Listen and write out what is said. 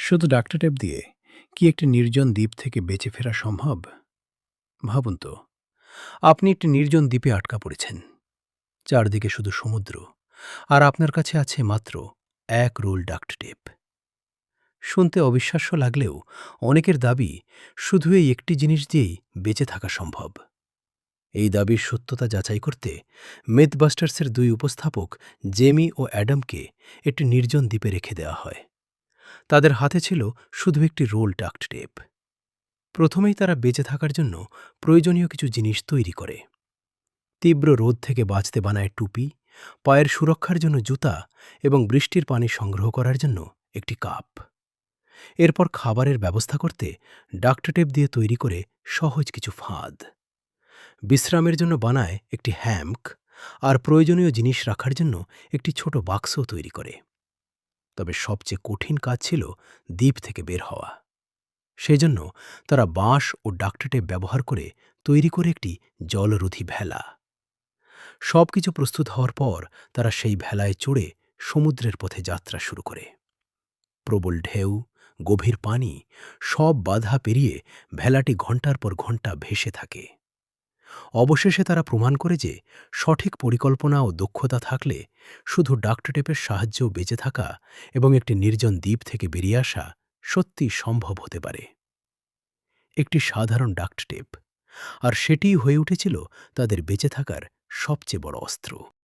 শুধু doctor tape দিয়ে কি একটি নির্জন দ্বীপ থেকে বেঁচে ফেরা সম্ভব? ভাবুন তো, আপনি একটি নির্জন দ্বীপে আটকা পড়েছেন। চারদিকে শুধু সমুদ্র, আর আপনার কাছে আছে মাত্র এক রোল ডাক্ট টেপ। শুনতে অবিশ্বাস্য লাগলেও অনেকের দাবি শুধু এই একটি জিনিস দিয়েই বেঁচে থাকা সম্ভব। এই দাবির সত্যতা যাচাই করতে মেথবাস্টার্সের দুই উপস্থাপক জেমি ও অ্যাডামকে একটি নির্জন দ্বীপে রেখে দেওয়া হয়। তাদের হাতে ছিল শুধু একটি রোল ডাক্ট টেপ। প্রথমেই তারা বেঁচে থাকার জন্য প্রয়োজনীয় কিছু জিনিস তৈরি করে। তীব্র রোদ থেকে বাঁচতে বানায় টুপি, পায়ের সুরক্ষার জন্য জুতা এবং বৃষ্টির পানি সংগ্রহ করার জন্য একটি কাপ। এরপর খাবারের ব্যবস্থা করতে ডাক্ট টেপ দিয়ে তৈরি করে সহজ কিছু ফাঁদ। বিশ্রামের জন্য বানায় একটি হ্যাম্ক, আর প্রয়োজনীয় জিনিস রাখার জন্য একটি ছোট বাক্সও তৈরি করে। তবে সবচেয়ে কঠিন কাজ ছিল দ্বীপ থেকে বের হওয়া। সেজন্য তারা বাঁশ ও ডাক্ট টেপ ব্যবহার করে তৈরি করে একটি জলরোধী ভেলা। সবকিছু প্রস্তুত হওয়ার পর তারা সেই ভেলায় চড়ে সমুদ্রের পথে যাত্রা শুরু করে। প্রবল ঢেউ, গভীর পানি, সব বাধা পেরিয়ে ভেলাটি ঘণ্টার পর ঘণ্টা ভেসে থাকে। অবশেষে তারা প্রমাণ করে যে সঠিক পরিকল্পনা ও দক্ষতা থাকলে শুধু ডাক্ট টেপের সাহায্যেও বেঁচে থাকা এবং একটি নির্জন দ্বীপ থেকে বেরিয়ে আসা সত্যি সম্ভব হতে পারে। একটি সাধারণ ডাক্ট টেপ, আর সেটিই হয়ে উঠেছিল তাদের বেঁচে থাকার সবচেয়ে বড় অস্ত্র।